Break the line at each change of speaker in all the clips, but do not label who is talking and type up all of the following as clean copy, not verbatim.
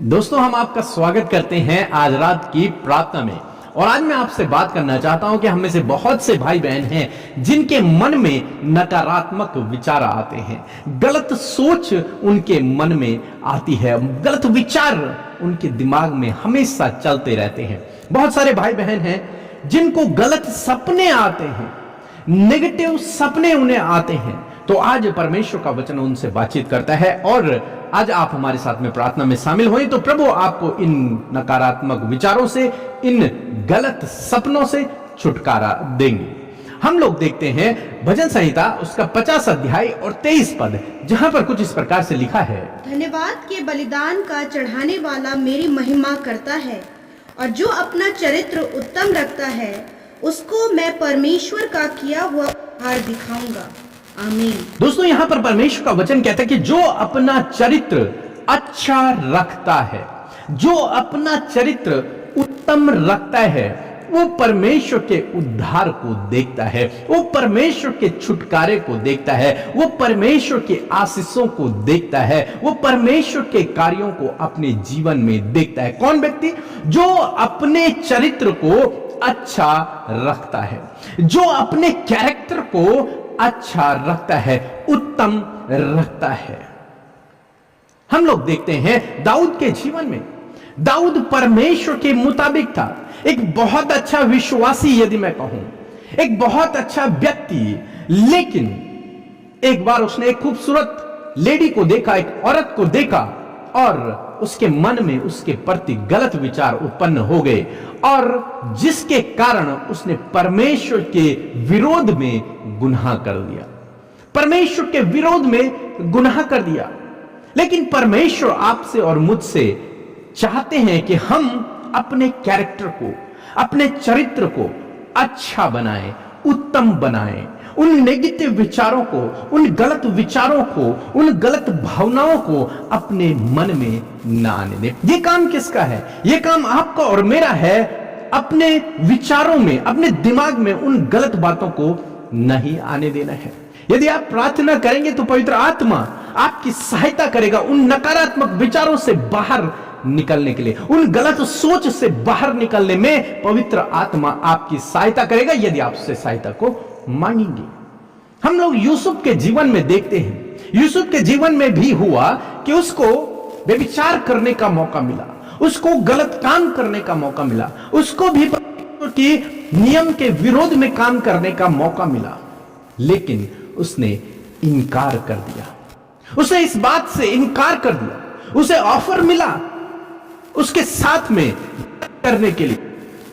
दोस्तों, हम आपका स्वागत करते हैं आज रात की प्रार्थना में। और आज मैं आपसे बात करना चाहता हूं कि हम में से बहुत से भाई बहन हैं जिनके मन में नकारात्मक विचार आते हैं, गलत सोच उनके मन में आती है, गलत विचार उनके दिमाग में हमेशा चलते रहते हैं। बहुत सारे भाई बहन हैं जिनको गलत सपने आते हैं, नेगेटिव सपने उन्हें आते हैं। तो आज परमेश्वर का वचन उनसे बातचीत करता है और आज आप हमारे साथ में प्रार्थना में शामिल हों तो प्रभु आपको इन नकारात्मक विचारों से, इन गलत सपनों से छुटकारा देंगे। हम लोग देखते हैं भजन संहिता उसका 50 अध्याय और 23 पद, जहां पर कुछ इस प्रकार से लिखा है,
धन्यवाद के बलिदान का चढ़ाने वाला मेरी महिमा करता है, और जो अपना चरित्र उत्तम रखता है उसको मैं परमेश्वर का किया हुआ उपहार दिखाऊंगा। आमीन।
दोस्तों, यहां पर परमेश्वर का वचन कहता है कि जो अपना चरित्र अच्छा रखता है, जो अपना चरित्र उत्तम रखता है, वो परमेश्वर के उद्धार को देखता है, वो परमेश्वर के छुटकारे को देखता है, वो परमेश्वर के आशीषों को देखता है, वो परमेश्वर के कार्यों को अपने जीवन में देखता है। कौन व्यक्ति? जो अपने चरित्र को अच्छा रखता है, जो अपने कैरेक्टर को अच्छा रखता है, उत्तम रखता है। हम लोग देखते हैं दाऊद के जीवन में, दाऊद परमेश्वर के मुताबिक था, एक बहुत अच्छा विश्वासी, यदि मैं कहूं एक बहुत अच्छा व्यक्ति। लेकिन एक बार उसने एक खूबसूरत लेडी को देखा, एक औरत को देखा, और उसके मन में उसके प्रति गलत विचार उत्पन्न हो गए, और जिसके कारण उसने परमेश्वर के विरोध में गुनाह कर दिया, परमेश्वर के विरोध में गुनाह कर दिया। लेकिन परमेश्वर आपसे और मुझसे चाहते हैं कि हम अपने कैरेक्टर को, अपने चरित्र को अच्छा बनाएं, उत्तम बनाएं, उन नेगेटिव विचारों को, उन गलत विचारों को, उन गलत भावनाओं को अपने मन में ना आने दें। यह काम किसका है? यह काम आपका और मेरा है। अपने विचारों में, अपने दिमाग में उन गलत बातों को नहीं आने देना है। यदि आप प्रार्थना करेंगे तो पवित्र आत्मा आपकी सहायता करेगा उन नकारात्मक विचारों से बाहर निकलने के लिए, उन गलत सोच से बाहर निकलने में पवित्र आत्मा आपकी सहायता करेगा, यदि आप उससे सहायता को मांगेंगे। हम लोग यूसुफ के जीवन में देखते हैं, यूसुफ के जीवन में भी हुआ कि उसको व्यभिचार करने का मौका मिला, उसको गलत काम करने का मौका मिला, उसको भी परमेश्वर के नियम के विरोध में काम करने का मौका मिला, लेकिन उसने इनकार कर दिया। उसने इस बात से इनकार कर दिया। उसे ऑफर मिला उसके साथ में करने के लिए,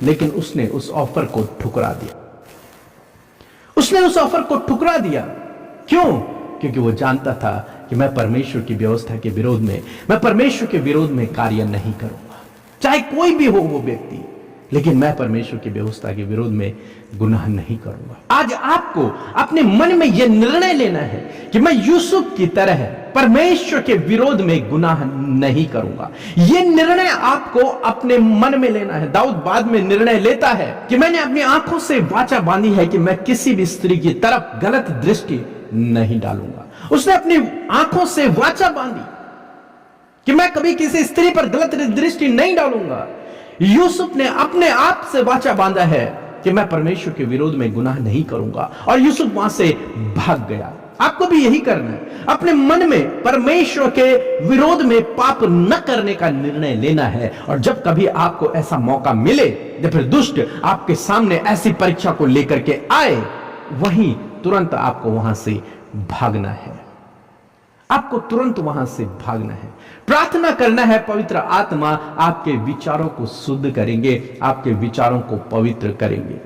लेकिन उसने उस ऑफर को ठुकरा दिया। उसने उस ऑफर को ठुकरा दिया। क्यों? क्योंकि वो जानता था कि मैं परमेश्वर की व्यवस्था के विरोध में, मैं परमेश्वर के विरोध में कार्य नहीं करूंगा, चाहे कोई भी हो वो व्यक्ति, लेकिन मैं परमेश्वर की व्यवस्था के विरोध में गुनाह नहीं करूंगा। आज आपको अपने मन में यह निर्णय लेना है कि मैं यूसुफ की तरह परमेश्वर के विरोध में गुनाह नहीं करूंगा। यह निर्णय आपको अपने मन में लेना है। दाऊद बाद में निर्णय लेता है कि मैंने अपनी आंखों से वाचा बांधी है कि मैं किसी भी स्त्री की तरफ गलत दृष्टि नहीं डालूंगा। उसने अपनी आंखों से वाचा बांधी कि मैं कभी किसी स्त्री पर गलत दृष्टि नहीं डालूंगा। यूसुफ ने अपने आप से वाचा बांधा है कि मैं परमेश्वर के विरोध में गुनाह नहीं करूंगा, और यूसुफ वहां से भाग गया। आपको भी यही करना है, अपने मन में परमेश्वर के विरोध में पाप न करने का निर्णय लेना है। और जब कभी आपको ऐसा मौका मिले, जब फिर दुष्ट आपके सामने ऐसी परीक्षा को लेकर के आए, वहीं तुरंत आपको वहां से भागना है। आपको तुरंत वहां से भागना है, प्रार्थना करना है। पवित्र आत्मा आपके विचारों को शुद्ध करेंगे, आपके विचारों को पवित्र करेंगे।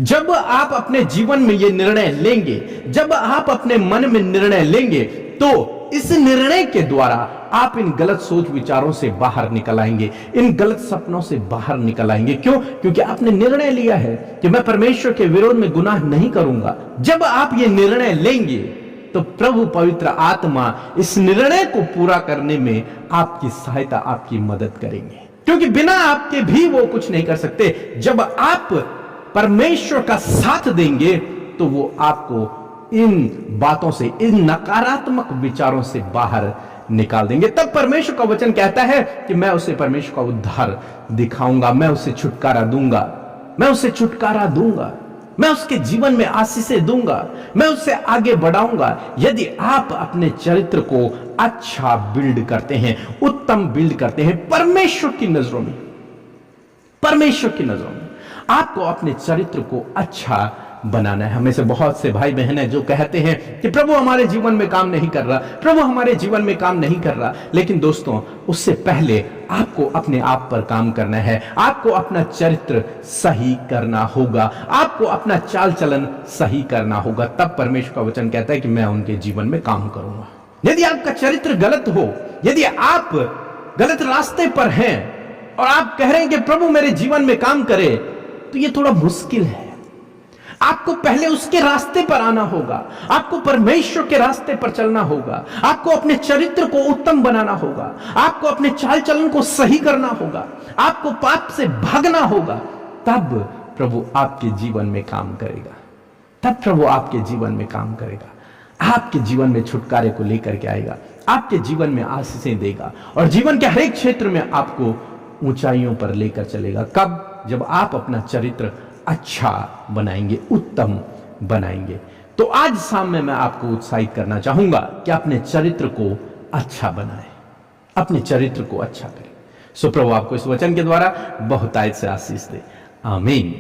जब आप अपने जीवन में यह निर्णय लेंगे, जब आप अपने मन में निर्णय लेंगे, तो इस निर्णय के द्वारा आप इन गलत सोच विचारों से बाहर निकल आएंगे, इन गलत सपनों से बाहर निकल आएंगे। क्यों? क्योंकि आपने निर्णय लिया है कि मैं परमेश्वर के विरोध में गुनाह नहीं करूंगा। जब आप ये निर्णय लेंगे तो प्रभु पवित्र आत्मा इस निर्णय को पूरा करने में आपकी सहायता, आपकी मदद करेंगे, क्योंकि बिना आपके भी वो कुछ नहीं कर सकते। जब आप परमेश्वर का साथ देंगे तो वो आपको इन बातों से, इन नकारात्मक विचारों से बाहर निकाल देंगे। तब परमेश्वर का वचन कहता है कि मैं उसे परमेश्वर का उद्धार दिखाऊंगा, मैं उसे छुटकारा दूंगा, मैं उसे छुटकारा दूंगा, मैं उसके जीवन में आशीषें दूंगा, मैं उसे आगे बढ़ाऊंगा। यदि आप अपने चरित्र को अच्छा बिल्ड करते हैं, उत्तम बिल्ड करते हैं परमेश्वर की नजरों में, परमेश्वर की नजरों में आपको अपने चरित्र को अच्छा बनाना है। हमें से बहुत से भाई बहन हैं जो कहते हैं कि प्रभु हमारे जीवन में काम नहीं कर रहा, प्रभु हमारे जीवन में काम नहीं कर रहा। लेकिन दोस्तों, उससे पहले आपको अपने आप पर काम करना है, आपको अपना चरित्र सही करना होगा, आपको अपना चाल चलन सही करना होगा। तब परमेश्वर का वचन कहता है कि मैं उनके जीवन में काम करूंगा। यदि आपका चरित्र गलत हो, यदि आप गलत रास्ते पर हैं और आप कह रहे हैं कि प्रभु मेरे जीवन में काम करे, तो यह थोड़ा मुश्किल है। आपको पहले उसके रास्ते पर आना होगा, आपको परमेश्वर के रास्ते पर चलना होगा, आपको अपने चरित्र को उत्तम बनाना होगा, आपको अपने चाल चलन को सही करना होगा, आपको पाप से भागना होगा। तब प्रभु आपके जीवन में काम करेगा, तब प्रभु आपके जीवन में काम करेगा, आपके जीवन में छुटकारे को लेकर के आएगा, आपके जीवन में आशीषें देगा और जीवन के हर एक क्षेत्र में आपको ऊंचाइयों पर लेकर चलेगा। कब? जब आप अपना चरित्र अच्छा बनाएंगे, उत्तम बनाएंगे। तो आज शाम में मैं आपको उत्साहित करना चाहूंगा कि अपने चरित्र को अच्छा बनाएं, अपने चरित्र को अच्छा करें। सो प्रभु आपको इस वचन के द्वारा बहुतायत से आशीष दे। आमीन।